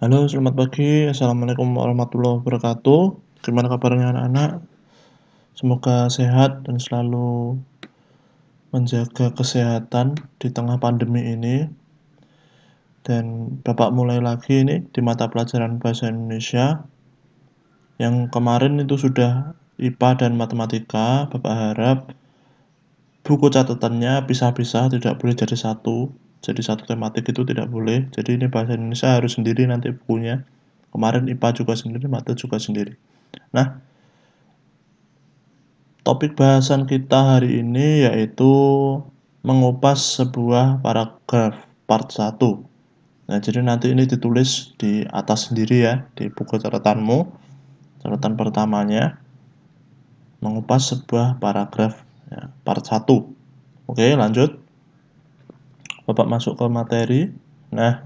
Halo, selamat pagi. Assalamualaikum warahmatullahi wabarakatuh. Gimana kabarnya anak-anak? Semoga sehat dan selalu menjaga kesehatan di tengah pandemi ini. Dan Bapak mulai lagi ini di mata pelajaran Bahasa Indonesia. Yang kemarin itu sudah IPA dan Matematika. Bapak harap buku catatannya pisah-pisah, tidak boleh jadi satu. Jadi satu tematik itu tidak boleh. Jadi ini Bahasa Indonesia harus sendiri nanti bukunya. Kemarin IPA juga sendiri, Mata juga sendiri. Nah, topik bahasan kita hari ini yaitu mengupas sebuah paragraf part 1. Nah, jadi nanti ini ditulis di atas sendiri ya, di buku catatanmu. Catatan pertamanya, mengupas sebuah paragraf ya, part 1. Oke, lanjut. Bapak masuk ke materi. Nah,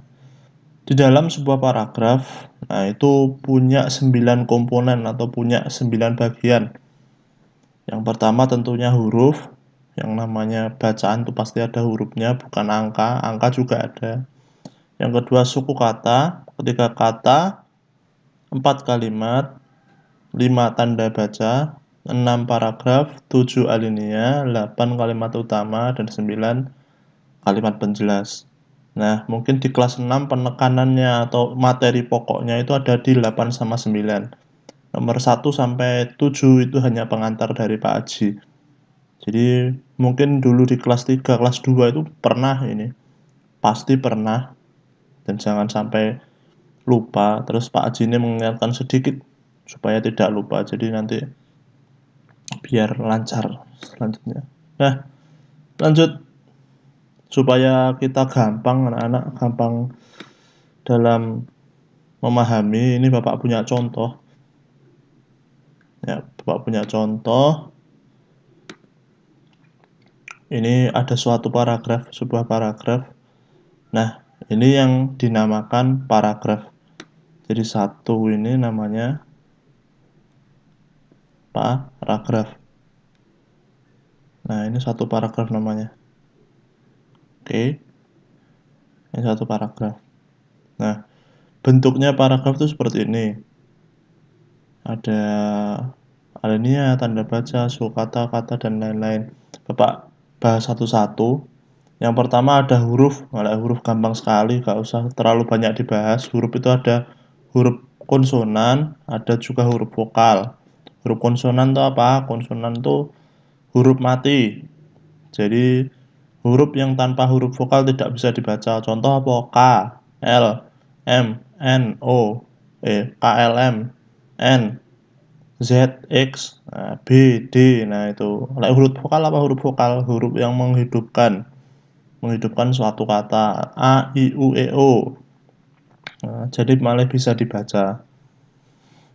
di dalam sebuah paragraf, nah itu punya 9 komponen atau punya 9 bagian. Yang pertama tentunya huruf, yang namanya bacaan itu pasti ada hurufnya, bukan angka, angka juga ada. Yang kedua suku kata, ketika kata, 4 kalimat, 5 tanda baca, 6 paragraf, 7 alinea, 8 kalimat utama, dan 9 kalimat penjelas. Nah, mungkin di kelas 6 penekanannya atau materi pokoknya itu ada di 8 sama 9. Nomor 1 sampai 7 itu hanya pengantar dari Pak Aji. Jadi mungkin dulu di kelas 3, kelas 2 itu pernah ini. Pasti pernah. Dan jangan sampai lupa. Terus Pak Aji ini mengingatkan sedikit supaya tidak lupa. Jadi nanti biar lancar selanjutnya. Nah, lanjut. Supaya kita gampang, anak-anak gampang dalam memahami. Ini Bapak punya contoh. Ya, Bapak punya contoh. Ini ada suatu paragraf, sebuah paragraf. Nah, ini yang dinamakan paragraf. Jadi satu ini namanya paragraf. Nah, ini satu paragraf namanya. Oke. Ini satu paragraf. Nah, bentuknya paragraf itu seperti ini. Ada alinea, tanda baca, suku kata, dan lain-lain. Bapak bahas satu-satu. Yang pertama ada huruf. Nah, huruf gampang sekali, gak usah terlalu banyak dibahas. Huruf itu ada huruf konsonan, ada juga huruf vokal. Huruf konsonan itu apa? Konsonan itu huruf mati. Jadi huruf yang tanpa huruf vokal tidak bisa dibaca. Contoh apa? K, L, M, N, O, K, L, M, N, Z, X, B, D. Nah itu. Huruf vokal apa huruf vokal? Huruf yang menghidupkan suatu kata. A, I, U, E, O. Nah, jadi malah bisa dibaca.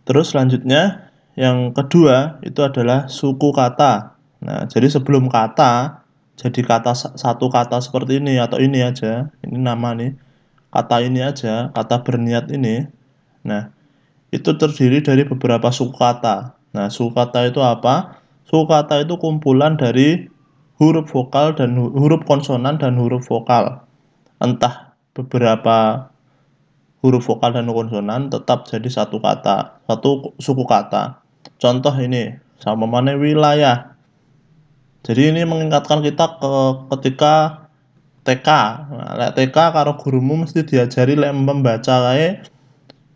Terus selanjutnya yang kedua itu adalah suku kata. Nah, jadi sebelum kata, jadi satu kata seperti ini atau ini aja, ini nama nih, kata ini aja, kata berniat ini. Nah, itu terdiri dari beberapa suku kata. Nah, suku kata itu apa? Suku kata itu kumpulan dari huruf vokal dan huruf konsonan dan huruf vokal. Entah beberapa huruf vokal dan konsonan tetap jadi satu kata, satu suku kata. Contoh ini, sama mana wilayah. Jadi ini mengingatkan kita ketika TK. Nah, TK karo gurumu mesti diajari lek membaca kayak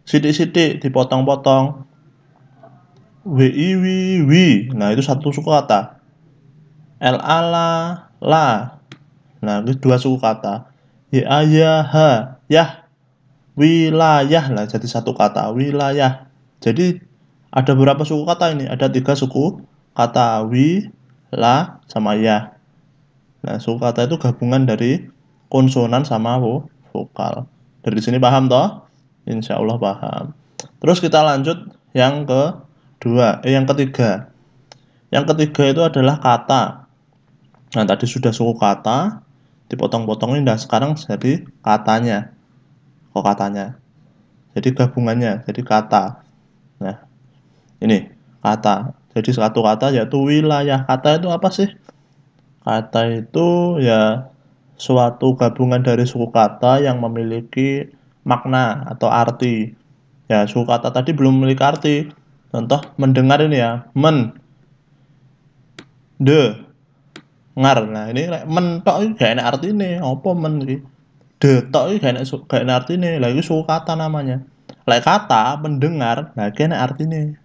sidik-sidik dipotong-potong. WI wi wi. Nah, itu satu suku kata. LA la la. Nah, itu dua suku kata. Ya ya ha yah. Wilayah lah jadi satu kata wilayah. Jadi ada berapa suku kata ini? Ada 3 suku kata wi, la, sama ya. Nah, suku kata itu gabungan dari konsonan sama vokal. Dari sini paham toh? Insya Allah paham. Terus kita lanjut yang yang ketiga. Yang ketiga itu adalah kata. Nah, tadi sudah suku kata, dipotong-potongin, dan sekarang jadi katanya. Kok katanya? Jadi gabungannya, jadi kata. Nah, ini kata. Jadi satu kata yaitu wilayah. Kata itu apa sih? Kata itu ya suatu gabungan dari suku kata yang memiliki makna atau arti. Ya, suku kata tadi belum memiliki arti. Contoh mendengar ini ya, ngar. Nah, ini men tok iki gak enak artine. Apa men iki? De tok iki gak enak artine. Lah iki suku kata namanya. Lek kata mendengar, nah iki enak artine.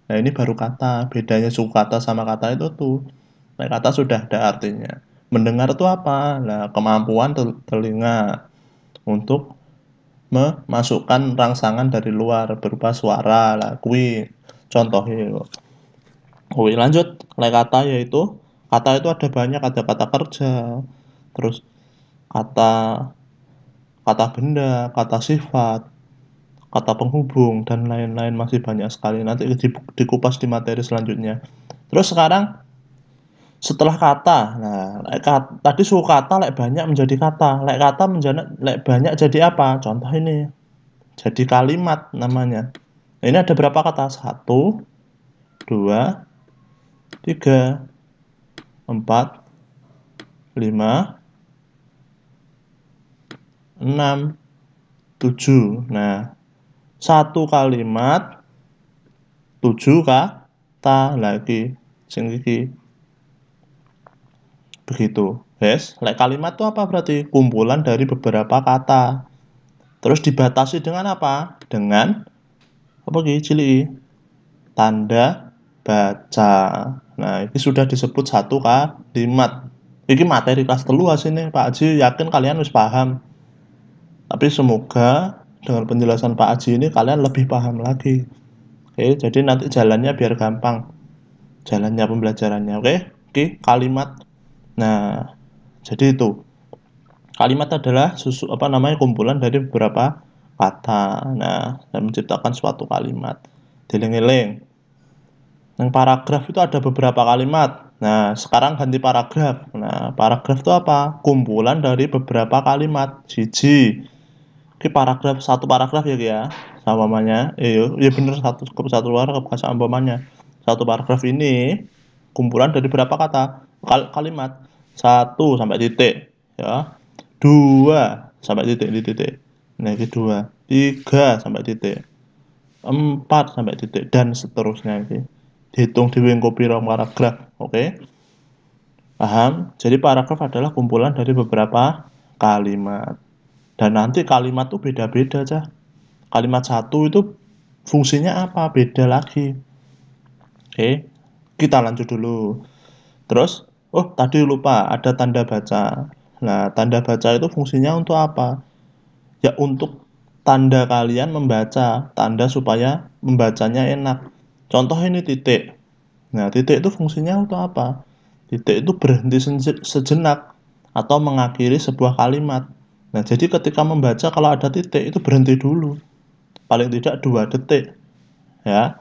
Nah, ini baru kata. Bedanya suku kata sama kata itu tuh. Lek kata sudah ada artinya. Mendengar itu apa? Nah, kemampuan telinga untuk memasukkan rangsangan dari luar berupa suara lah kuwi contohnya. Kuwi lanjut lek kata yaitu kata itu ada banyak, ada kata kerja, terus kata kata benda, kata sifat, kata penghubung dan lain-lain masih banyak sekali. Nanti dikupas di materi selanjutnya. Terus sekarang setelah kata, nah tadi suku kata lek banyak menjadi kata, lek kata menjadi lek banyak jadi apa? Contoh ini, jadi kalimat namanya. Nah, ini ada berapa kata? 1, 2, 3, 4, 5, 6, 7. Nah, satu kalimat 7 kata lagi sing iki. Begitu. Yes, lek kalimat itu apa berarti? Kumpulan dari beberapa kata. Terus dibatasi dengan apa? Dengan apa iki cilik? Tanda baca. Nah, ini sudah disebut satu kalimat. Ini materi kelas telu asine Pak Haji, yakin kalian harus paham. Tapi semoga dengan penjelasan Pak Haji ini kalian lebih paham lagi. Oke, jadi nanti jalannya biar gampang. Jalannya pembelajarannya, oke? Oke, kalimat. Nah, jadi itu. Kalimat adalah kumpulan dari beberapa kata. Nah, dan menciptakan suatu kalimat. Dieling-eling. Yang paragraf itu ada beberapa kalimat. Nah, sekarang ganti paragraf. Nah, paragraf itu apa? Kumpulan dari beberapa kalimat. Siji. Oke, satu paragraf ya, sama umpamanya. Ya bener satu paragraf kasih umpamanya. Satu paragraf ini kumpulan dari berapa kata? Kalimat. 1 sampai titik, ya. 2 sampai titik. Nah, ini 2. 3 sampai titik. 4 sampai titik dan seterusnya ini. Dihitung di wingko piro paragraf, oke? Paham? Jadi paragraf adalah kumpulan dari beberapa kalimat. Dan nanti kalimat tuh beda-beda aja. Kalimat satu itu fungsinya apa? Beda lagi. Oke, kita lanjut dulu. Terus, tadi lupa ada tanda baca. Nah, tanda baca itu fungsinya untuk apa? Ya untuk tanda kalian membaca, tanda supaya membacanya enak. Contoh ini titik. Nah, titik itu fungsinya untuk apa? Titik itu berhenti sejenak atau mengakhiri sebuah kalimat. Nah, jadi ketika membaca kalau ada titik itu berhenti dulu. Paling tidak 2 detik. Ya.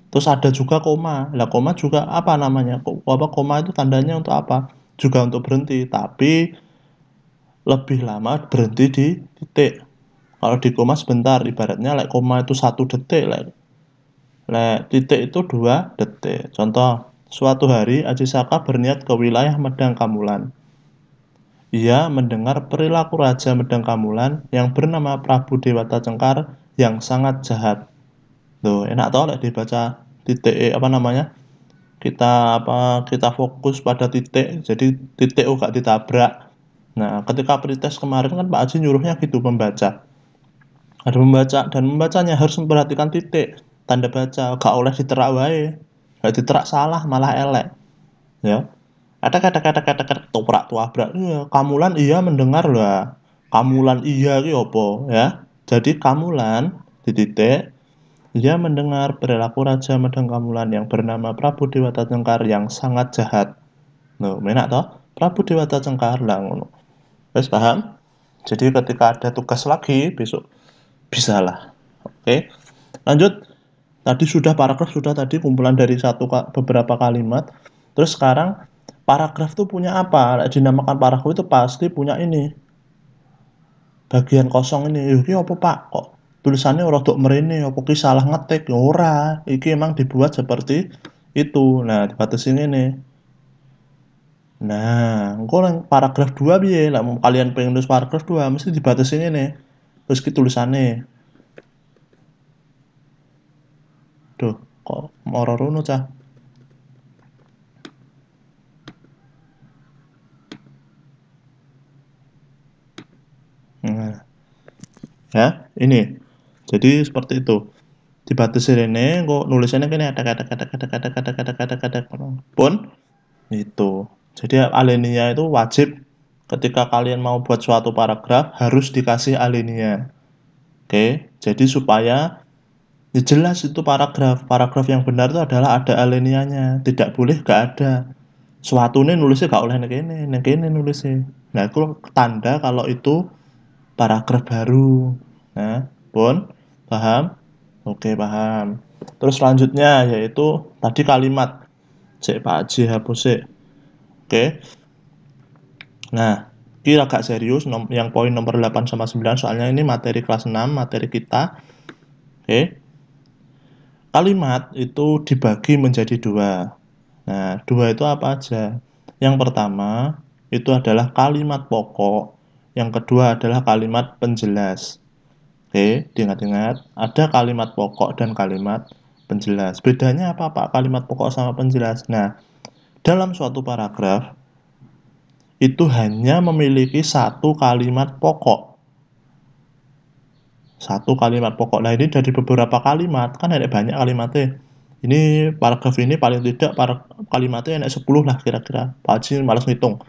Terus ada juga koma. Lah koma juga apa namanya? Koma itu tandanya untuk apa? Juga untuk berhenti, tapi lebih lama berhenti di titik. Kalau di koma sebentar, ibaratnya like koma itu 1 detik, titik itu 2 detik. Contoh, suatu hari Aji Saka berniat ke wilayah Medang Kamulan. Ia mendengar perilaku Raja Medang Kamulan yang bernama Prabu Dewata Cengkar yang sangat jahat. Tuh, enak tau lek dibaca titik kita fokus pada titik, jadi titik gak ditabrak. Nah, ketika pretest kemarin kan Pak Haji nyuruhnya gitu membaca. Ada membaca dan membacanya harus memperhatikan titik, tanda baca, gak oleh diterak wae. Gak diterak salah malah elek. Ya. Kata toprak tuabrak. Iya, Kamulan iya mendengar lah. Kamulan iya ki opo ya. Jadi Kamulan di titik ia mendengar perilaku Raja Medang Kamulan yang bernama Prabu Dewata Cengkar yang sangat jahat. Loh, menak toh? Prabu Dewata Cengkar lah ngono. Wes paham? Jadi ketika ada tugas lagi besok bisalah. Oke. Lanjut. Tadi sudah paragraf sudah tadi kumpulan dari beberapa kalimat. Terus sekarang paragraf itu punya apa? Dinamakan paragraf itu pasti punya ini. Bagian kosong ini. Iki apa Pak? Kok tulisannya rodok merene apa ki salah ngetik? Ora, iki emang dibuat seperti itu. Nah, dibatasi ini. Nah, engko yang paragraf 2 piye? Lah kalian pengen nulis paragraf 2 mesti dibatasi ini. Terus ki tulisane. Duh, kok moro rono cah. Nah, ya, ini. Jadi seperti itu. Dibatasi rene, kok nulisannya kene ada pun itu. Jadi alinea itu wajib ketika kalian mau buat suatu paragraf harus dikasih alinea. Oke, jadi supaya ya jelas itu paragraf. Paragraf yang benar itu adalah ada alineanya. Tidak boleh gak ada. Suatu ini nulisnya gak oleh nekene nulisnya. Nah, itu tanda kalau itu paragraf baru. Nah, pun paham? Oke, paham. Terus selanjutnya yaitu tadi kalimat. Cek Pak Haji hapus sih. Oke. Nah, ini agak serius yang poin nomor 8 sama 9 soalnya ini materi kelas 6, materi kita. Oke. Kalimat itu dibagi menjadi dua. Nah, dua itu apa aja? Yang pertama itu adalah kalimat pokok, yang kedua adalah kalimat penjelas. Oke, diingat-ingat, ada kalimat pokok dan kalimat penjelas. Bedanya apa, Pak? Kalimat pokok sama penjelas. Nah, dalam suatu paragraf itu hanya memiliki satu kalimat pokok. Satu kalimat pokok. Nah, ini dari beberapa kalimat, kan ada banyak kalimatnya. Ini paragraf ini paling tidak kalimatnya ada 10 lah kira-kira. Pak Haji malas ngitung.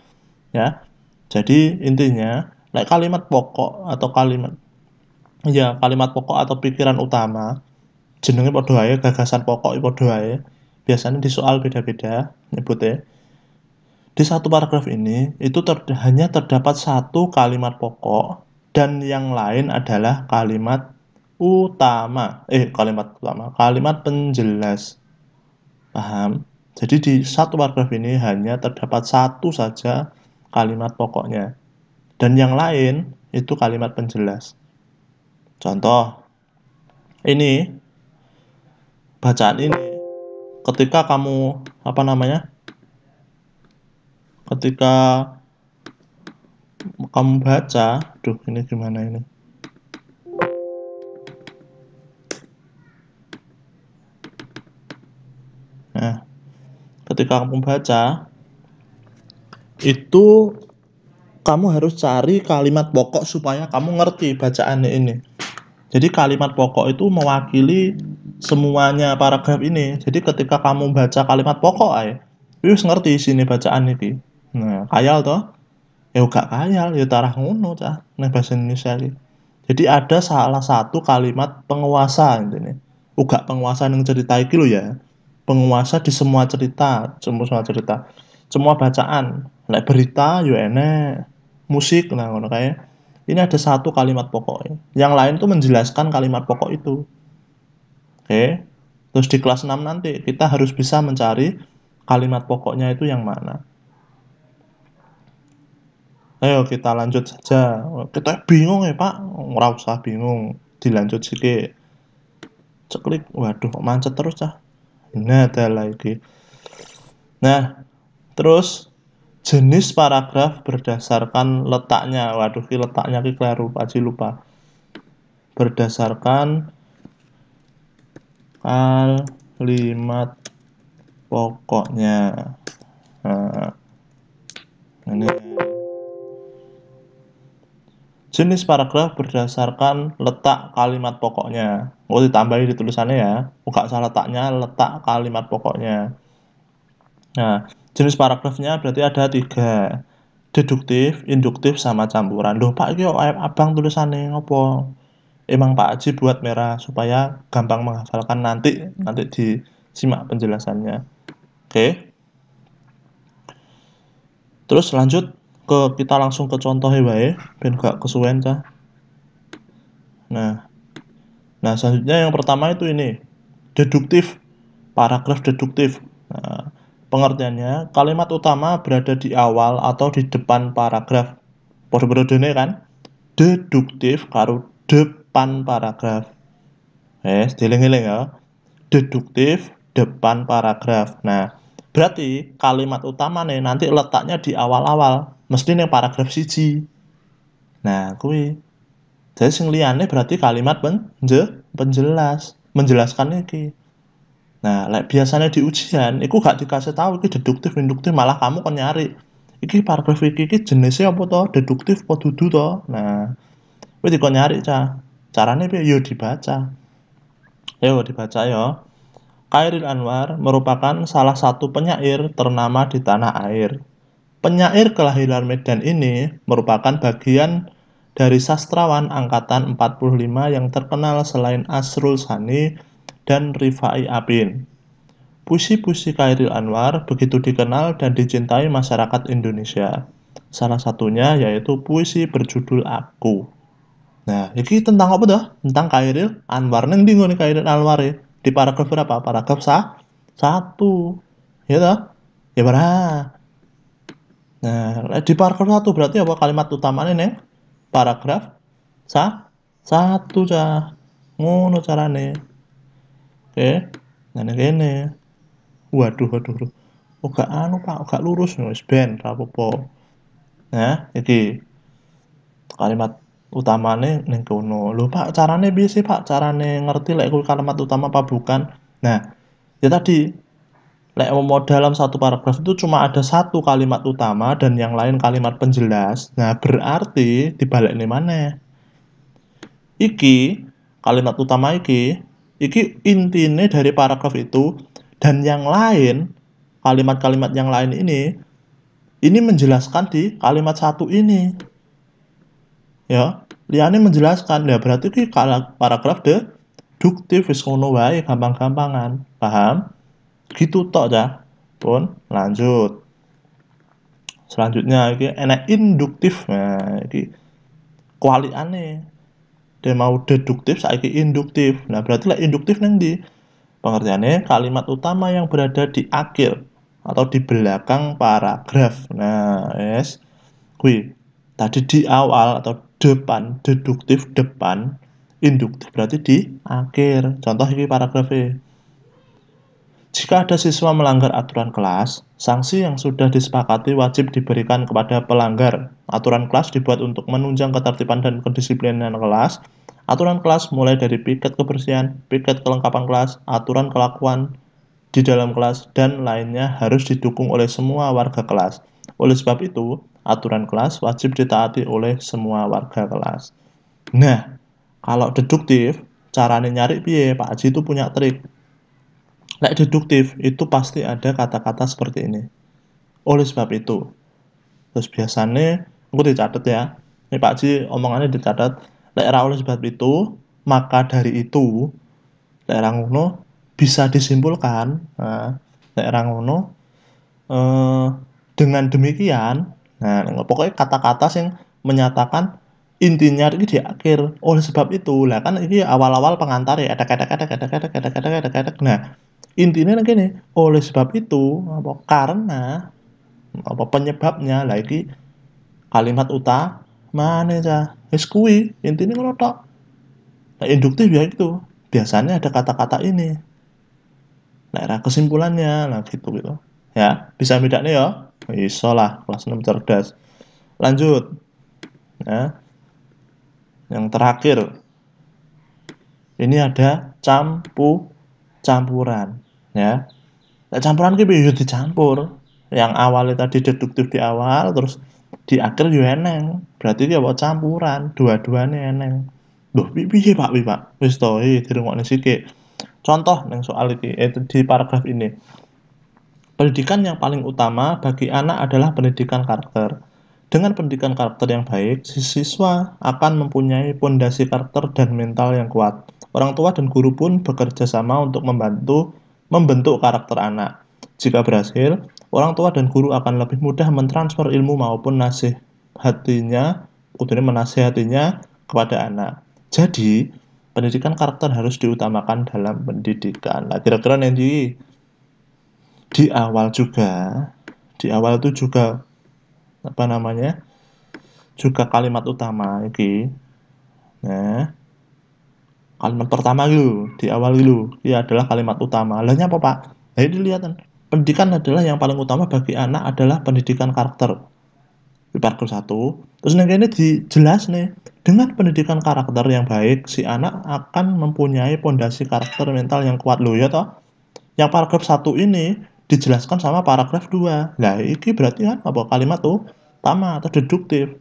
Ya. Jadi intinya, kalimat pokok atau kalimat pokok atau pikiran utama, jenenge padha wae, gagasan pokok padha wae. Biasanya di soal beda-beda nyebutnya. Di satu paragraf ini itu hanya terdapat satu kalimat pokok dan yang lain adalah kalimat utama. Kalimat penjelas. Paham? Jadi di satu paragraf ini hanya terdapat satu saja kalimat pokoknya. Dan yang lain itu kalimat penjelas. Contoh, ini bacaan ini ketika kamu ketika kamu baca, ini gimana ini? Nah, ketika kamu baca, itu kamu harus cari kalimat pokok supaya kamu ngerti bacaannya ini. Jadi kalimat pokok itu mewakili semuanya paragraf ini. Jadi ketika kamu baca kalimat pokok wis ngerti sini bacaan ini. Nah, khayal toh? Ya gak khayal, ya tarah ngono cah ning bahasa Indonesia iki. Jadi ada salah satu kalimat penguasa ini. Uga penguasa yang cerita iki lho ya. Penguasa di semua cerita, semua bacaan. Lek berita yo enek, musik nah ngono kae. Ini ada satu kalimat pokok. Yang lain tuh menjelaskan kalimat pokok itu. Oke. Terus di kelas 6 nanti kita harus bisa mencari kalimat pokoknya itu yang mana. Ayo kita lanjut saja. Kita bingung ya Pak, ora usah bingung. Dilanjut sikit. Ceklik, waduh kok macet terus cah. Nah, ada lagi. Nah, terus jenis paragraf berdasarkan letaknya. Waduh, letaknya keliru, Pak Haji lupa. Berdasarkan kalimat pokoknya. Nah, ini jenis paragraf berdasarkan letak kalimat pokoknya. Oh, ditambahin di tulisannya ya. Bukan salah letaknya, letak kalimat pokoknya. Nah, jenis paragrafnya berarti ada 3. Deduktif, induktif, sama campuran. Loh, Pak, ini abang tulisannya ngopo? Emang Pak Haji buat merah supaya gampang menghafalkan nanti disimak penjelasannya. Oke. Terus lanjut kita langsung ke contohnya wae ben gak kesuwen cah. Nah, selanjutnya yang pertama itu ini deduktif, paragraf deduktif. Nah, pengertiannya kalimat utama berada di awal atau di depan paragraf. Podo-podone kan? Deduktif karo depan paragraf. Dieling-eling ya. Deduktif depan paragraf. Nah, berarti kalimat utama nih nanti letaknya di awal-awal, mesti nih paragraf siji. Nah, kuwi. Jadi sing liyane berarti kalimat penjelas, menjelaskan iki. Nah, lek biasanya di ujian iku gak dikasih tahu iki deduktif, induktif, malah kamu kan nyari. Iki paragraf iki jenisnya apa to? Deduktif apa dudu to? Nah, kowe dikon nyari cah. Carane piye? Yo dibaca. Yo dibaca ya. Chairil Anwar merupakan salah satu penyair ternama di tanah air. Penyair kelahiran Medan ini merupakan bagian dari sastrawan angkatan 45 yang terkenal selain Asrul Sani dan Rifai Apin. Puisi-puisi Chairil Anwar begitu dikenal dan dicintai masyarakat Indonesia. Salah satunya yaitu puisi berjudul Aku. Nah, ini tentang apa dah? Tentang Chairil Anwar. Neng di ngene Chairil Anwar ya. Di paragraf berapa? Paragraf satu. Ya toh? Ya berapa? Nah, di paragraf satu berarti apa kalimat utamanya neng? Paragraf satu cah. Ngono carane. Oke. Nah, ini. Waduh. Oh, gak anu Pak, gak lurus wis ben ra apa-apa. Nah, iki kalimat utamane ning kono. Lho Pak, carane piye sih Pak? Carane ngerti lek iku kalimat utama apa bukan? Nah, ya tadi lek mau dalam satu paragraf itu cuma ada satu kalimat utama dan yang lain kalimat penjelas. Nah, berarti dibalekne maneh. Iki kalimat utama iki intine dari paragraf itu dan yang lain kalimat-kalimat yang lain ini menjelaskan di kalimat satu ini. Ya, liyane menjelaskan. Ya berarti ki paragraf deduktif wis ngono wae, gampang-gampangan. Paham? Gitu tok ya. Pun lanjut. Selanjutnya iki enak induktif. Nah, iki kualikane. Dia mau deduktif saiki induktif. Nah, berarti lah induktif nang ndi? Pengertiannya kalimat utama yang berada di akhir atau di belakang paragraf. Nah, yes. Kui tadi di awal atau depan, deduktif depan, induktif berarti di akhir. Contoh ini paragrafnya. Jika ada siswa melanggar aturan kelas, sanksi yang sudah disepakati wajib diberikan kepada pelanggar. Aturan kelas dibuat untuk menunjang ketertiban dan kedisiplinan kelas. Aturan kelas mulai dari piket kebersihan, piket kelengkapan kelas, aturan kelakuan di dalam kelas, dan lainnya harus didukung oleh semua warga kelas. Oleh sebab itu, aturan kelas wajib ditaati oleh semua warga kelas. Nah, kalau deduktif, caranya nyari piye? Pak Haji itu punya trik. Lek deduktif, itu pasti ada kata-kata seperti ini. Oleh sebab itu. Terus biasanya, aku dicatat ya. Ini Pak Haji omongannya dicatat. Lek oleh sebab itu, maka dari itu, lek ngono bisa disimpulkan. Nah, lek ngono dengan demikian, nah pokoknya kata-kata yang menyatakan intinya ini di akhir. Oleh sebab itu, lah kan ini awal-awal pengantar ya, ada. Nah, intinya gini, oleh sebab itu, apa karena apa penyebabnya lagi kalimat utama aja. Wis kuwi, intinya ngono tok. Nah, induktif ya itu. Biasanya ada kata-kata ini. Nah, kesimpulannya, nah gitu. Ya, bisa bedanya ya? Iso lah, kelas 6 cerdas. Lanjut. Nah, yang terakhir. Ini ada campuran, ya. Nah, campuran ki piye dicampur. Yang awalnya tadi deduktif di awal, terus di akhir yo eneng. Berarti ki apa campuran, dua-duanya eneng. Loh, piye Pak, Wis to, dirungokne sithik. Contoh ning soal iki, di paragraf ini. Pendidikan yang paling utama bagi anak adalah pendidikan karakter. Dengan pendidikan karakter yang baik, siswa akan mempunyai pondasi karakter dan mental yang kuat. Orang tua dan guru pun bekerja sama untuk membentuk karakter anak. Jika berhasil, orang tua dan guru akan lebih mudah mentransfer ilmu maupun menasihatinya kepada anak. Jadi, pendidikan karakter harus diutamakan dalam pendidikan. Nah, kira-kira nanti di awal itu juga apa namanya juga kalimat utama iki. Nah, kalimat pertama dulu di awal dulu ya adalah kalimat utama. Lainnya apa Pak? Nah, ini dilihat pendidikan adalah yang paling utama bagi anak adalah pendidikan karakter. di paragraf 1. Terus ning kene dijelas nih, dengan pendidikan karakter yang baik, si anak akan mempunyai pondasi karakter mental yang kuat. Loh ya toh? Yang paragraf 1 ini dijelaskan sama paragraf 2. Lah iki berarti kan apa kalimat tuh utama atau deduktif.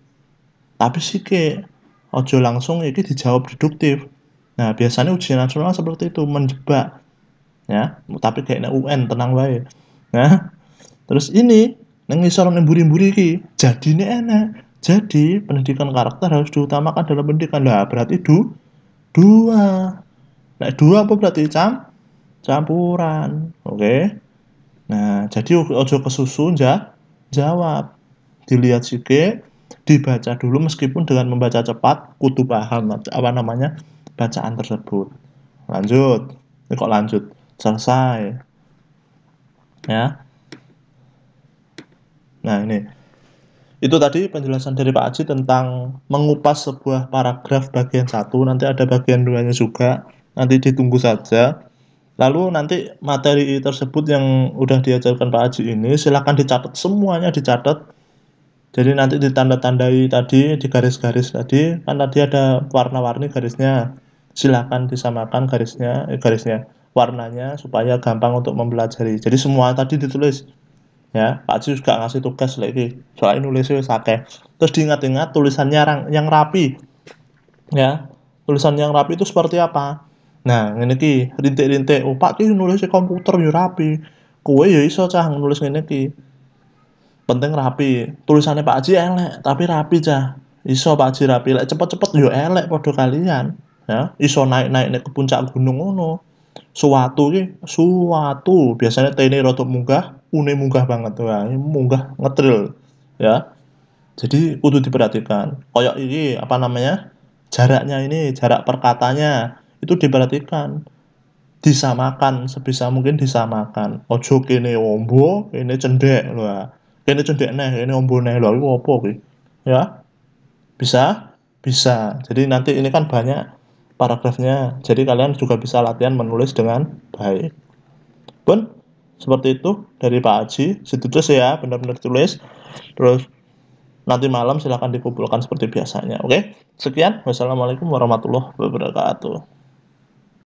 Tapi sih ke ojo langsung iki dijawab deduktif. Nah, biasanya ujian nasional seperti itu, menjebak. Ya, tapi kayaknya UN tenang wae. Nah, terus ini nang ngisor mburi-mburi iki jadine enak. Jadi, pendidikan karakter harus diutamakan dalam pendidikan. Lah, berarti dua. Nah, dua apa berarti campuran. Oke. Nah, jadi ojo kesusu jawab. Dilihat sike, dibaca dulu meskipun dengan membaca cepat, kudu paham apa namanya bacaan tersebut. Lanjut. Ini kok lanjut? Selesai. Ya. Nah, ini. Itu tadi penjelasan dari Pak Aji tentang mengupas sebuah paragraf bagian 1. Nanti ada bagian 2-nya juga. Nanti ditunggu saja. Lalu nanti materi tersebut yang udah diajarkan Pak Aji ini silakan dicatat, semuanya dicatat. Jadi nanti ditanda-tandai tadi, di garis-garis tadi, kan tadi ada warna-warni garisnya. Silakan disamakan garisnya, warnanya supaya gampang untuk mempelajari. Jadi semua tadi ditulis. Ya, Pak Aji juga ngasih tugas lagi. Soalnya nulisnya akeh. Terus diingat-ingat tulisannya yang rapi. Ya, tulisan yang rapi itu seperti apa? Nah, ngene iki, rintik-rintik. Oh, Pak ki nulis di komputer ya rapi. Kowe ya iso cah nulis ngene iki. Penting rapi. Tulisannya Pak Haji elek, tapi rapi cah. Iso Pak Haji rapi. Lek cepet-cepet yo elek padha kalian. Ya, iso naik-naik ke puncak gunung ngono. Suatu biasanya tene rada munggah, une munggah banget. Wah, munggah ngetril. Ya. Jadi kudu diperhatikan. Kayak ini apa namanya? Jaraknya ini, jarak perkatanya itu diperhatikan. Disamakan sebisa mungkin disamakan. Ojo kene ombo, kene cendek lho. Kene cendek neh, kene ombo neh lho. Iku opo ki? Ya, bisa? Bisa. Jadi nanti ini kan banyak paragrafnya. Jadi kalian juga bisa latihan menulis dengan baik. Pun seperti itu dari Pak Haji. Situ terus ya, benar-benar tulis. Terus nanti malam silahkan dikumpulkan seperti biasanya. Oke? Sekian. Wassalamualaikum warahmatullahi wabarakatuh.